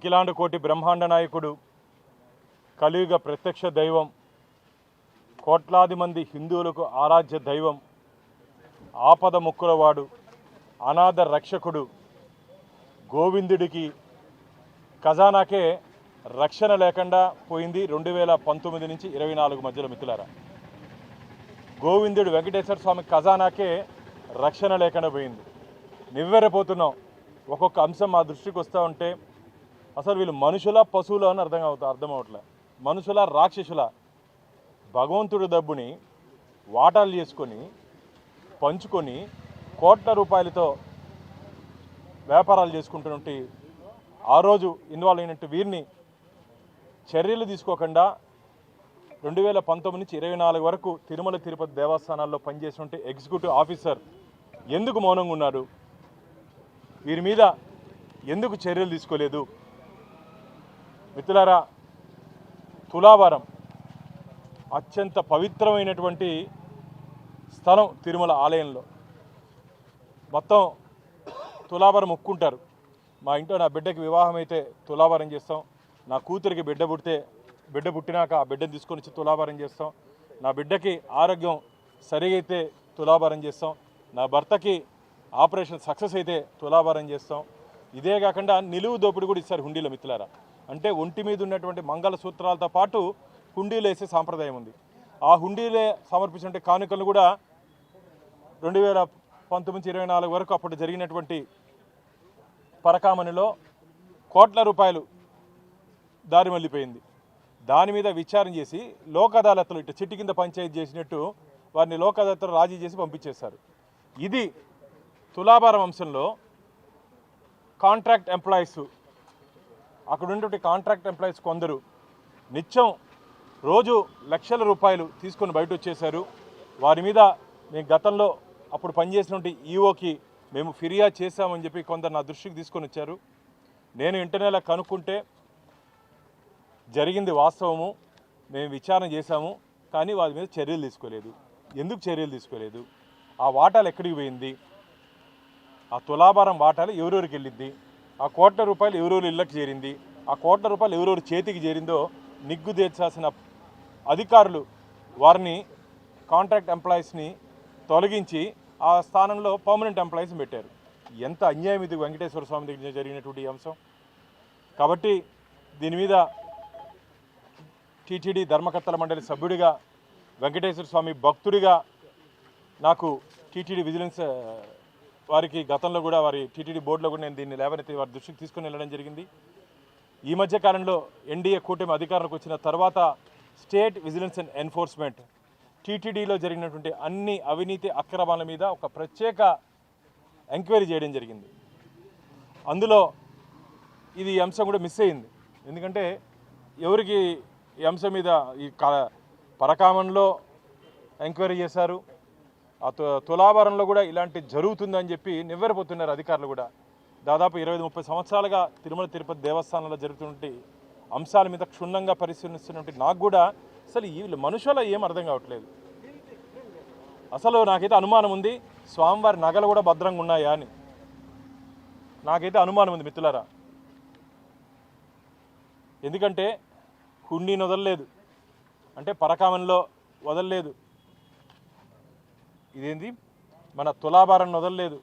అఖిలాండ కోటి బ్రహ్మాండ నాయకుడు, కలియుగ ప్రత్యక్ష దైవం, కోట్లాది మంది హిందువులకు ఆరాధ్య దైవం, ఆపద ముక్కులవాడు, అనాథ రక్షకుడు గోవిందుడికి ఖజానాకే రక్షణ లేకుండా పోయింది 2019 నుంచి 24 మధ్యలో మిత్రులారా. గోవిందుడు వెంకటేశ్వర స్వామి ఖజానాకే రక్షణ లేకుండా పోయింది. నివ్వెరపోతున్నాం. ఒక్కొక్క అంశం మా దృష్టికి వస్తూ ఉంటే అసలు వీళ్ళు మనుషుల పశువుల అని అర్థమవట్లే. మనుషుల రాక్షసుల? భగవంతుడి డబ్బుని వాటాలు చేసుకొని పంచుకొని కోట్ల రూపాయలతో వ్యాపారాలు చేసుకుంటున్నట్టు ఆ రోజు ఇన్వాల్వ్ అయినట్టు వీరిని చర్యలు తీసుకోకుండా 2019 నుంచి 24 వరకు తిరుమల తిరుపతి దేవస్థానాల్లో పనిచేసినట్టు ఎగ్జిక్యూటివ్ ఆఫీసర్ ఎందుకు మౌనంగా ఉన్నారు? వీరి మీద ఎందుకు చర్యలు తీసుకోలేదు? మిత్రులారా, తులాభారం అత్యంత పవిత్రమైనటువంటి స్థలం తిరుమల ఆలయంలో. మొత్తం తులాభారం మొక్కుంటారు. మా ఇంట్లో నా బిడ్డకి వివాహం అయితే తులాభారం చేస్తాం. నా కూతురికి బిడ్డ పుట్టినాక ఆ బిడ్డను తీసుకొని వచ్చి తులాభారం చేస్తాం. నా బిడ్డకి ఆరోగ్యం సరిగైతే తులాభారం చేస్తాం. నా భర్తకి ఆపరేషన్ సక్సెస్ అయితే తులాభారం చేస్తాం. ఇదే కాకుండా నిలువు దోపిడి కూడా ఇస్తారు హుండీలో మిత్రులారా. అంటే ఒంటి మీద ఉన్నటువంటి మంగళసూత్రాలతో పాటు హుండీలు వేసే సాంప్రదాయం ఉంది. ఆ హుండీలే సమర్పించిన కానుకలను కూడా 2019 24 వరకు అప్పుడు జరిగినటువంటి పరకామణిలో కోట్ల రూపాయలు దారి మళ్ళీపోయింది. దాని మీద విచారణ చేసి లోక్ అదాలత్లో ఇటు చిట్టి కింద పంచాయతీ చేసినట్టు వారిని లోక్ అదాలత్లో రాజీ చేసి పంపించేశారు. ఇది తులాభారం అంశంలో కాంట్రాక్ట్ ఎంప్లాయీస్, అక్కడ ఉన్నటువంటి కాంట్రాక్ట్ ఎంప్లాయీస్ కొందరు నిత్యం రోజు లక్షల రూపాయలు తీసుకొని బయట వచ్చేశారు. వారి మీద మేము గతంలో అప్పుడు పనిచేసినటువంటి ఈఓకి మేము ఫిర్యాదు చేశామని చెప్పి కొందరు నా దృష్టికి తీసుకొని వచ్చారు. నేను ఇంటర్నెట్లో కనుక్కుంటే జరిగింది వాస్తవము, మేము విచారణ చేశాము, కానీ వారి మీద చర్యలు తీసుకోలేదు. ఎందుకు చర్యలు తీసుకోలేదు? ఆ వాటాలు ఎక్కడికి పోయింది? ఆ తులాభారం వాటాలు ఎవరెవరికి వెళ్ళింది? ఆ కోట్ల రూపాయలు ఎవరెవరు ఇళ్ళకి చేరింది? ఆ కోట్ల రూపాయలు ఎవరెవరు చేతికి చేరిందో నిగ్గు తీర్చాల్సిన అధికారులు వారిని కాంట్రాక్ట్ ఎంప్లాయీస్ని తొలగించి ఆ స్థానంలో పర్మనెంట్ ఎంప్లాయీస్ని పెట్టారు. ఎంత అన్యాయం ఇది వెంకటేశ్వర స్వామి దగ్గర జరిగినటువంటి అంశం. కాబట్టి దీని మీద టీటీడీ ధర్మకర్తల మండలి సభ్యుడిగా, వెంకటేశ్వర స్వామి భక్తుడిగా నాకు టీటీడీ విజిలెన్స్ వారికి గతంలో కూడా వారి టీటీడీ బోర్డులో కూడా నేను దీన్ని లేవనెత్తి వారి దృష్టికి తీసుకుని వెళ్ళడం జరిగింది. ఈ మధ్య కాలంలో ఎన్డీఏ కూటమి అధికారంలోకి వచ్చిన తర్వాత స్టేట్ విజిలెన్స్ అండ్ ఎన్ఫోర్స్మెంట్ టీటీడీలో జరిగినటువంటి అన్ని అవినీతి అక్రమాల మీద ఒక ప్రత్యేక ఎంక్వైరీ చేయడం జరిగింది. అందులో ఇది అంశం కూడా మిస్ అయింది. ఎందుకంటే ఎవరికి ఈ అంశం మీద ఈ పరకామణిలో ఎంక్వైరీ చేశారు, ఆ తులాభారంలో కూడా ఇలాంటి జరుగుతుందని చెప్పి నివ్వెరపోతున్నారు అధికారులు కూడా. దాదాపు 25-30 సంవత్సరాలుగా తిరుమల తిరుపతి దేవస్థానంలో జరుగుతున్నటువంటి అంశాల మీద క్షుణ్ణంగా పరిశీలిస్తున్నటువంటి నాకు కూడా అసలు వీళ్ళు మనుషుల ఏం అర్థం కావట్లేదు. అసలు నాకైతే అనుమానం ఉంది, స్వామివారి నగలు కూడా భద్రంగా ఉన్నాయా అని నాకైతే అనుమానం ఉంది మిత్రులారా. ఎందుకంటే హుండీని వదలలేదు, అంటే పరకామణిలో వదలలేదు, ఇదేంది మన తులాభారాన్ని వదలలేదు,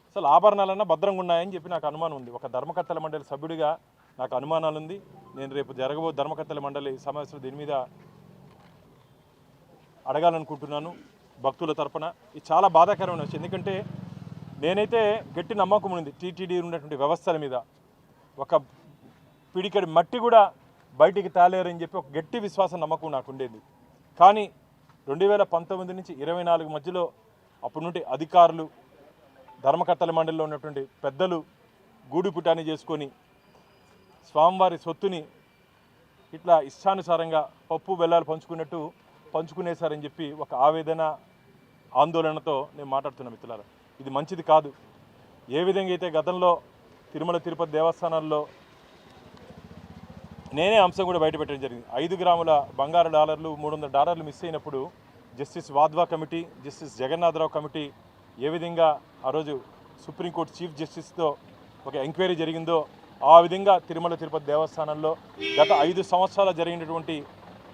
అసలు ఆభరణాలన్నా భద్రంగా ఉన్నాయని చెప్పి నాకు అనుమానం ఉంది. ఒక ధర్మకర్తల మండలి సభ్యుడిగా నాకు అనుమానాలు ఉంది. నేను రేపు జరగబో ధర్మకర్తల మండలి సమావేశంలో దీని మీద అడగాలనుకుంటున్నాను భక్తుల తరపున. ఇది చాలా బాధాకరమైన విషయం. ఎందుకంటే నేనైతే గట్టి నమ్మకం ఉంది టీటీడీ ఉన్నటువంటి వ్యవస్థల మీద. ఒక పిడికడి మట్టి కూడా బయటికి తేలేరని చెప్పి ఒక గట్టి విశ్వాసం నమ్మకం నాకు ఉండేది. కానీ 2019 నుంచి 24 మధ్యలో అప్పటి నుండి అధికారులు, ధర్మకర్తల మండలిలో ఉన్నటువంటి పెద్దలు గూడుపుటాన్ని చేసుకొని స్వామివారి సొత్తుని ఇట్లా ఇష్టానుసారంగా పప్పు బెల్లాలు పంచుకున్నట్టు పంచుకునేశారని చెప్పి ఒక ఆవేదన, ఆందోళనతో నేను మాట్లాడుతున్నా మిత్రులారా. ఇది మంచిది కాదు. ఏ విధంగా అయితే గతంలో తిరుమల తిరుపతి దేవస్థానాల్లో నేనే అంశం కూడా బయటపెట్టడం జరిగింది. 5 గ్రాముల బంగారు డాలర్లు, $300 మిస్ అయినప్పుడు justice Wadhwa committee, justice Jagannatharao committee ఏ విధంగా ఆ రోజు సుప్రీంకోర్టు చీఫ్ జస్టిస్తో ఒక ఎంక్వైరీ జరిగిందో ఆ విధంగా తిరుమల తిరుపతి దేవస్థానంలో గత 5 సంవత్సరాలు జరిగినటువంటి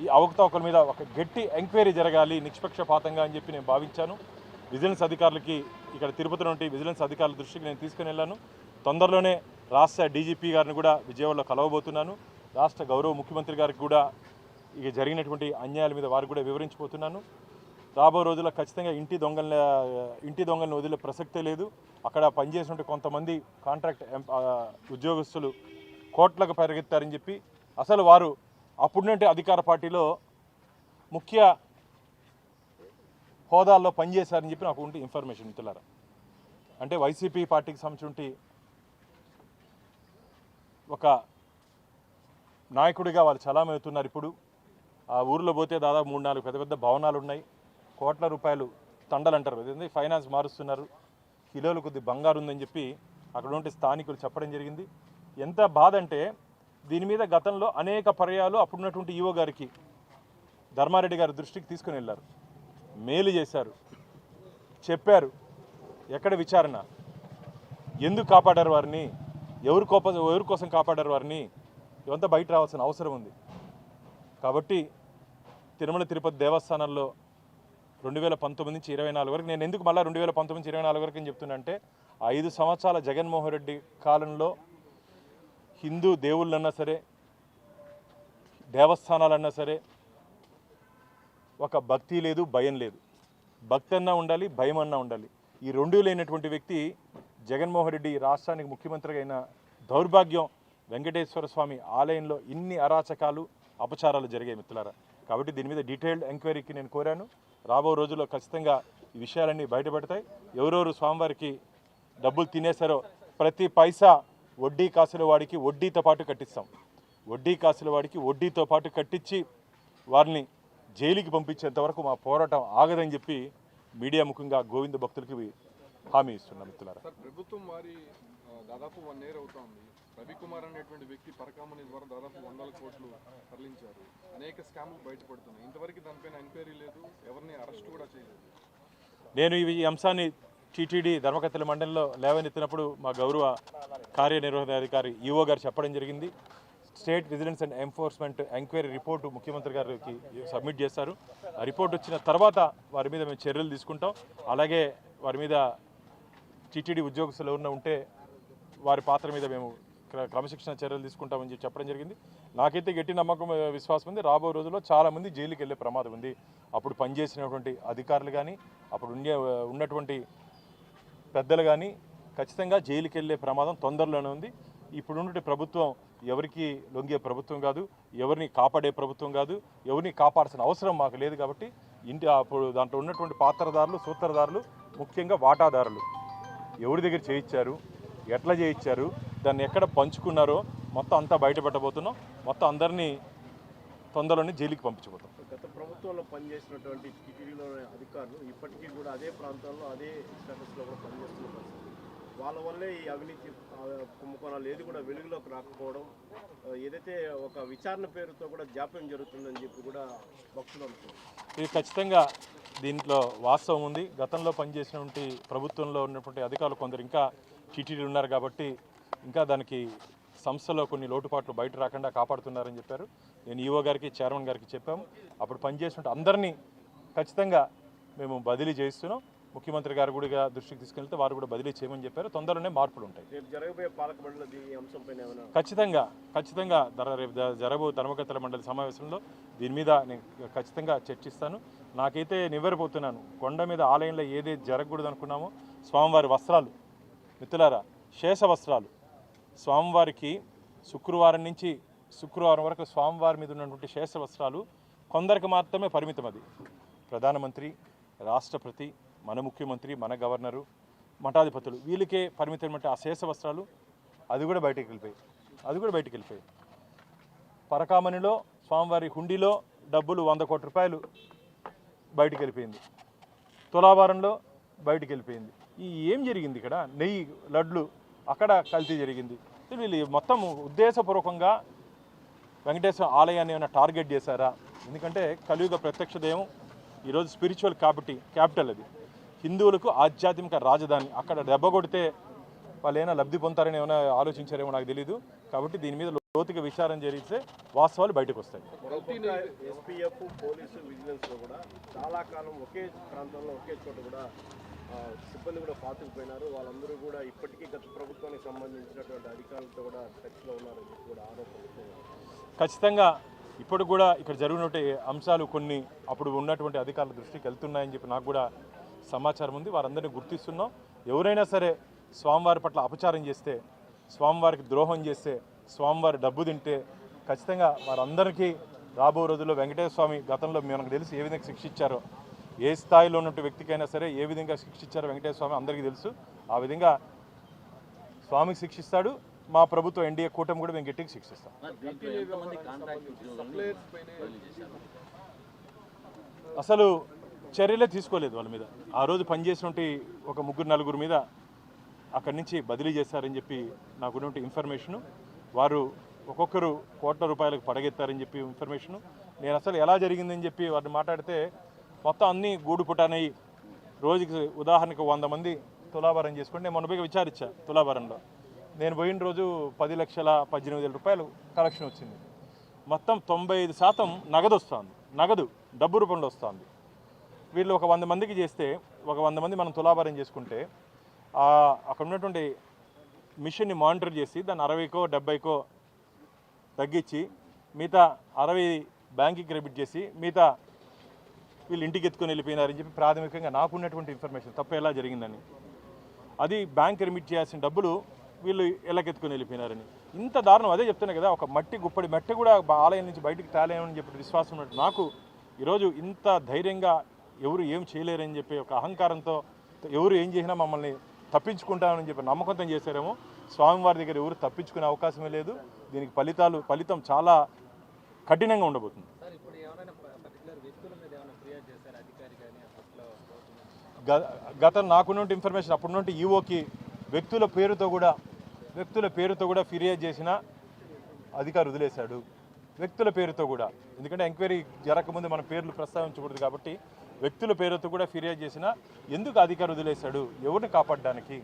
ఈ అవకతవకల మీద ఒక గట్టి ఎంక్వైరీ జరగాలి నిష్పక్షపాతంగా అని చెప్పి నేను భావించాను. విజిలెన్స్ అధికారులకి ఇక్కడ తిరుపతి నుండి విజిలెన్స్ అధికారుల దృష్టికి నేను తీసుకుని వెళ్ళాను. తొందరలోనే రాష్ట్ర డీజీపీ గారిని కూడా విజయవాడలో కలవబోతున్నాను. రాష్ట్ర గౌరవ ముఖ్యమంత్రి గారికి కూడా ఇక జరిగినటువంటి అన్యాయాల మీద వారికి కూడా వివరించబోతున్నాను. రాబో రోజుల్లో ఖచ్చితంగా ఇంటి దొంగలను వదిలే ప్రసక్తే లేదు. అక్కడ పనిచేసినటువంటి కొంతమంది కాంట్రాక్ట్ ఉద్యోగస్తులు కోట్లకు పరిగెత్తారని చెప్పి అసలు వారు అప్పుడున్నట్టు అధికార పార్టీలో ముఖ్య హోదాల్లో పనిచేశారని చెప్పి నాకు ఉంటే ఇన్ఫర్మేషన్ మిత్రులారా. అంటే వైసీపీ పార్టీకి సంబంధించి ఒక నాయకుడిగా వాళ్ళు చలామణి అవుతున్నారు. ఇప్పుడు ఆ ఊరిలో పోతే దాదాపు 3-4 పెద్ద పెద్ద భవనాలు ఉన్నాయి. కోట్ల రూపాయలు తండలు అంటారు, అదే ఫైనాన్స్ మారుస్తున్నారు. కిలోల కొద్ది బంగారు ఉందని చెప్పి అక్కడ ఉంటే స్థానికులు చెప్పడం జరిగింది. ఎంత బాధ అంటే దీని మీద గతంలో అనేక పర్యాలు అప్పుడున్నటువంటి ఈవో గారికి ధర్మారెడ్డి గారి దృష్టికి తీసుకుని వెళ్ళారు, మేలు చేశారు, చెప్పారు. ఎక్కడ విచారణ, ఎందుకు కాపాడారు వారిని, ఎవరి కోసం కాపాడారు వారిని, ఇవంతా బయట రావాల్సిన అవసరం ఉంది. కాబట్టి తిరుమల తిరుపతి దేవస్థానంలో 2019 నుంచి 24 వరకు, నేను ఎందుకు మళ్ళీ 2019 నుంచి 24 వరకు అని చెప్తున్నా అంటే 5 సంవత్సరాల జగన్మోహన్ రెడ్డి కాలంలో హిందూ దేవుళ్ళన్నా సరే, దేవస్థానాలన్నా సరే ఒక భక్తి లేదు, భయం లేదు. భక్తి అన్నా ఉండాలి, భయం అన్నా ఉండాలి. ఈ రెండూ లేనటువంటి వ్యక్తి జగన్మోహన్ రెడ్డి రాష్ట్రానికి ముఖ్యమంత్రిగా అయిన దౌర్భాగ్యం. వెంకటేశ్వర స్వామి ఆలయంలో ఇన్ని అరాచకాలు, అపచారాలు జరిగాయి మిత్రులారా. కాబట్టి దీని మీద డీటెయిల్డ్ ఎంక్వైరీకి నేను కోరాను. రాబో రోజుల్లో ఖచ్చితంగా ఈ విషయాలన్నీ బయటపడతాయి. ఎవరెవరు స్వామివారికి డబ్బులు తినేశారో ప్రతి పైసా వడ్డీ కాసుల వాడికి వడ్డీతో పాటు కట్టిస్తాం. వడ్డీ కాసుల వాడికి వడ్డీతో పాటు కట్టించి వారిని జైలుకి పంపించేంత వరకు మా పోరాటం ఆగదని చెప్పి మీడియా ముఖంగా గోవింద భక్తులకి హామీ ఇస్తున్నాం మిత్రులారా. ప్రభుత్వం వారి దాదాపు 1 year అవుతోంది. రవికుమార్ అనేటువంటి వ్యక్తి పరకామణి ద్వారా దాదాపు 100 కోట్లు తరలించారు. అనేక స్కామ్లు బయటపడుతున్నాయి. ఇంతవరకు దానిపైన ఎంక్వైరీ లేదు, ఎవరిని అరెస్ట్ కూడా చేయలేదు. నేను ఈ అంశాన్ని టీటీడీ ధర్మకర్తల మండలిలో లేవనెత్తినప్పుడు మా గౌరవ కార్యనిర్వహణాధికారి ఈవో గారు చెప్పడం జరిగింది. State vigilance and enforcement enquiry report ముఖ్యమంత్రి గారికి సబ్మిట్ చేశారు. ఆ రిపోర్ట్ వచ్చిన తర్వాత వారి మీద మేము చర్యలు తీసుకుంటాం. అలాగే వారి మీద టీటీడీ ఉద్యోగస్తులు ఎవరైనా ఉంటే వారి పాత్ర మీద మేము క్రమశిక్షణ చర్యలు తీసుకుంటామని చెప్పడం జరిగింది. నాకైతే గట్టి నమ్మకం, విశ్వాసం ఉంది. రాబో రోజుల్లో చాలామంది జైలుకి వెళ్ళే ప్రమాదం ఉంది. అప్పుడు పనిచేసినటువంటి అధికారులు కానీ, అప్పుడు ఉన్నటువంటి పెద్దలు కానీ ఖచ్చితంగా జైలుకి వెళ్ళే ప్రమాదం తొందరలోనే ఉంది. ఇప్పుడున్నటువంటి ప్రభుత్వం ఎవరికి లొంగే ప్రభుత్వం కాదు, ఎవరిని కాపాడే ప్రభుత్వం కాదు, ఎవరిని కాపాడాల్సిన అవసరం మాకు లేదు. కాబట్టి అప్పుడు దాంట్లో ఉన్నటువంటి పాత్రదారులు, సూత్రధారులు, ముఖ్యంగా వాటాదారులు ఎవరి దగ్గర చేయించారు, ఎట్లా చేయించారు, దాన్ని ఎక్కడ పంచుకున్నారో మొత్తం అంతా బయటపెట్టబోతున్నాం. మొత్తం అందరినీ తొందరలోనే జైలుకి పంపించబోతాం. గత ప్రభుత్వంలో పనిచేసినటువంటి టీటీడీలో అధికారులు ఇప్పటికీ కూడా అదే ప్రాంతాల్లో, అదే స్టేటస్లో కూడా పనిచేస్తున్న పరిస్థితి. వాళ్ళ వల్లే ఈ అవినీతి కుంభకోణాలు ఏది కూడా వెలుగులోకి రాకపోవడం, ఏదైతే ఒక విచారణ పేరుతో కూడా జాప్యం జరుగుతుందని చెప్పి కూడా భక్తులు అనుకుంటున్నారు. ఇది ఖచ్చితంగా దీంట్లో వాస్తవం ఉంది. గతంలో పనిచేసినటువంటి ప్రభుత్వంలో ఉన్నటువంటి అధికారులు కొందరు ఇంకా టీటీడీలు ఉన్నారు కాబట్టి ఇంకా దానికి సంస్థలో కొన్ని లోటుపాట్లు బయట రాకుండా కాపాడుతున్నారని చెప్పారు. నేను ఈవో గారికి, చైర్మన్ గారికి చెప్పాము. అప్పుడు పనిచేసినట్టు అందరినీ ఖచ్చితంగా మేము బదిలీ చేయిస్తున్నాం. ముఖ్యమంత్రి గారు కూడా దృష్టికి తీసుకెళ్తే వారు కూడా బదిలీ చేయమని చెప్పారు. తొందరలోనే మార్పులు ఉంటాయి. జరగబోయే పాలక మండలి అంశంపైన ఖచ్చితంగా రేపు జరగబోయే ధర్మకర్తల మండలి సమావేశంలో దీని మీద నేను ఖచ్చితంగా చర్చిస్తాను. నాకైతే నివ్వెరపోతున్నాను. కొండ మీద ఆలయంలో ఏదైతే జరగకూడదు అనుకున్నామో, స్వామివారి వస్త్రాలు మిత్రులారా, శేష వస్త్రాలు స్వామివారికి శుక్రవారం నుంచి శుక్రవారం వరకు స్వామివారి మీద ఉన్నటువంటి శేష వస్త్రాలు కొందరికి మాత్రమే పరిమితం. అది ప్రధానమంత్రి, రాష్ట్రపతి, మన ముఖ్యమంత్రి, మన గవర్నరు, మఠాధిపతులు వీళ్ళకే పరిమితమైనటువంటి ఆ శేష వస్త్రాలు అది కూడా బయటికి వెళ్ళిపోయాయి. పరకామణిలో స్వామివారి హుండీలో డబ్బులు 100 కోట్ల రూపాయలు బయటికి వెళ్ళిపోయింది. తులాభారంలో బయటికి వెళ్ళిపోయింది. ఏం జరిగింది ఇక్కడ? నెయ్యి లడ్లు అక్కడ కల్తీ జరిగింది. వీళ్ళు మొత్తం ఉద్దేశపూర్వకంగా వెంకటేశ్వర ఆలయాన్ని ఏమైనా టార్గెట్ చేశారా? ఎందుకంటే కలియుగ ప్రత్యక్ష దైవం ఈరోజు స్పిరిచువల్ క్యాపిటల్, అది హిందువులకు ఆధ్యాత్మిక రాజధాని. అక్కడ దెబ్బ కొడితే వాళ్ళు ఏమైనా లబ్ధి పొందుతారని ఏమైనా ఆలోచించారేమో నాకు తెలియదు. కాబట్టి దీని మీద లోతుగా విచారణ జరిగితే వాస్తవాలు బయటకు వస్తాయి. ఎస్పీఎఫ్ పోలీసు విజిలెన్స్లో కూడా చాలా కాలం ఒకే ప్రాంతంలో ఒకే చోట కూడా సిబ్బంది కూడా పాతుకుపోయినారు. వాళ్ళందరూ కూడా ఇప్పటికీ గత ప్రభుత్వానికి సంబంధించినటువంటి అధికారులతో కూడా టచ్లో ఉన్నారని చెప్పి కూడా ఆరోపణలు. ఖచ్చితంగా ఇప్పుడు కూడా ఇక్కడ జరిగినటువంటి అంశాలు కొన్ని అప్పుడు ఉన్నటువంటి అధికారుల దృష్టికి వెళ్తున్నాయని చెప్పి నాకు కూడా సమాచారం ఉంది. వారందరినీ గుర్తిస్తున్నాం. ఎవరైనా సరే స్వామివారి పట్ల అపచారం చేస్తే, స్వామివారికి ద్రోహం చేస్తే, స్వామివారి డబ్బు తింటే ఖచ్చితంగా వారందరికీ రాబో రోజుల్లో వెంకటేశ్వర స్వామి గతంలో మనకు తెలుసు ఏ విధంగా శిక్షించారో, ఏ స్థాయిలో ఉన్నటువంటి వ్యక్తికైనా సరే ఏ విధంగా శిక్షించారో వెంకటేశ్వర స్వామి అందరికీ తెలుసు. ఆ విధంగా స్వామికి శిక్షిస్తాడు. మా ప్రభుత్వం ఎన్డీఏ కూటమి కూడా మేము గట్టిగా శిక్షిస్తాం. అసలు చర్యలే తీసుకోలేదు వాళ్ళ మీద. ఆ రోజు పనిచేసినటువంటి ఒక 3-4 మీద అక్కడి నుంచి బదిలీ చేశారని చెప్పి నాకున్నటువంటి ఇన్ఫర్మేషను. వారు ఒక్కొక్కరు కోట్ల రూపాయలకు పడగెత్తారని చెప్పి ఇన్ఫర్మేషను. నేను అసలు ఎలా జరిగిందని చెప్పి వారిని మాట్లాడితే మొత్తం అన్నీ గూడు పుటానయ్యి రోజుకి ఉదాహరణకు 100 మంది తులాభారం చేసుకుంటే నేను మొన్న పోయి విచారించా. తులాభారంలో నేను పోయిన రోజు 10,18,000 రూపాయలు కలెక్షన్ వచ్చింది. మొత్తం 95% నగదు వస్తుంది. నగదు డబ్బు రూపంలో వస్తుంది. వీళ్ళు ఒక 100 మందికి చేస్తే ఒక 100 మంది మనం తులాభారం చేసుకుంటే అక్కడ ఉన్నటువంటి మిషన్ని మానిటర్ చేసి దాన్ని 60కో 70కో తగ్గించి మిగతా 60 బ్యాంక్కి క్రెడిట్ చేసి మిగతా వీళ్ళు ఇంటికి ఎత్తుకొని వెళ్ళిపోయినారని చెప్పి ప్రాథమికంగా నాకున్నటువంటి ఇన్ఫర్మేషన్. తప్ప ఎలా జరిగిందని, అది బ్యాంక్ రిమిట్ చేయాల్సిన డబ్బులు వీళ్ళు ఎలాకెత్తుకొని వెళ్ళిపోయినారని. ఇంత దారుణం. అదే చెప్తున్నా కదా, ఒక గుప్పడి మట్టి కూడా ఆలయం నుంచి బయటికి తేలేమని చెప్పి విశ్వాసం ఉన్నట్టు నాకు ఈరోజు ఇంత ధైర్యంగా ఎవరు ఏం చేయలేరని చెప్పి ఒక అహంకారంతో ఎవరు ఏం చేసినా మమ్మల్ని తప్పించుకుంటామని చెప్పి నమ్మకంతో చేశారేమో. స్వామివారి దగ్గర ఎవరు తప్పించుకునే అవకాశమే లేదు. దీనికి ఫలితం చాలా కఠినంగా ఉండబోతుంది. గత నాకున్న ఇన్ఫర్మేషన్ అప్పుడున్నట్టు ఈఓకి వ్యక్తుల పేరుతో కూడా ఫిర్యాదు చేసిన అధికారి వదిలేశాడు. వ్యక్తుల పేరుతో కూడా, ఎందుకంటే ఎంక్వైరీ జరగకముందు మన పేర్లు ప్రస్తావించకూడదు కాబట్టి వ్యక్తుల పేరుతో కూడా ఫిర్యాదు చేసిన ఎందుకు అధికారి వదిలేశాడు, ఎవరిని కాపాడడానికి?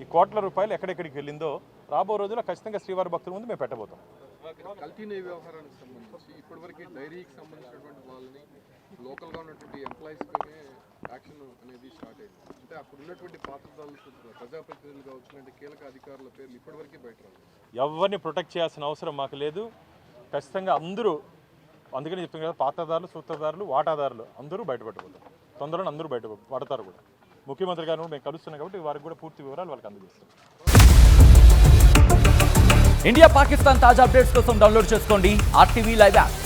ఈ కోట్ల రూపాయలు ఎక్కడెక్కడికి వెళ్ళిందో రాబో రోజుల్లో ఖచ్చితంగా శ్రీవారి భక్తుల ముందు మేము పెట్టబోతాం. కల్తీ నెయ్యి వ్యవహారానికి సంబంధించి ఇప్పటివరకు డైరీకి సంబంధించినటువంటి వాళ్ళని లోకల్గా ఉన్నటువంటి ఎంప్లాయీస్ పైనే యాక్షన్ అనేది స్టార్ట్ అయింది. అంటే అక్కడ ఉన్నటువంటి పాత్రదారులు, ప్రజాప్రతినిధులుగా వచ్చినటువంటి కీలక అధికారుల పేర్లు ఇప్పటివరకు బయట రాలేదు. ఎవరిని ప్రొటెక్ట్ చేయాల్సిన అవసరం మాకు లేదు. ఖచ్చితంగా అందరూ, అందుకని చెప్తాం కదా, పాత్రదారులు, సూత్రధారులు, వాటాదారులు అందరూ బయటపడబోతారు. తొందరలో అందరూ పడతారు కూడా. ముఖ్యమంత్రి గారు మేము కలుస్తున్నాం కాబట్టి వారికి కూడా పూర్తి వివరాలు వాళ్ళకి అందజేస్తాం. ఇండియా పాకిస్తాన్ తాజా అప్డేట్స్ కోసం డౌన్లోడ్ చేసుకోండి RTV లైవ్ యాప్.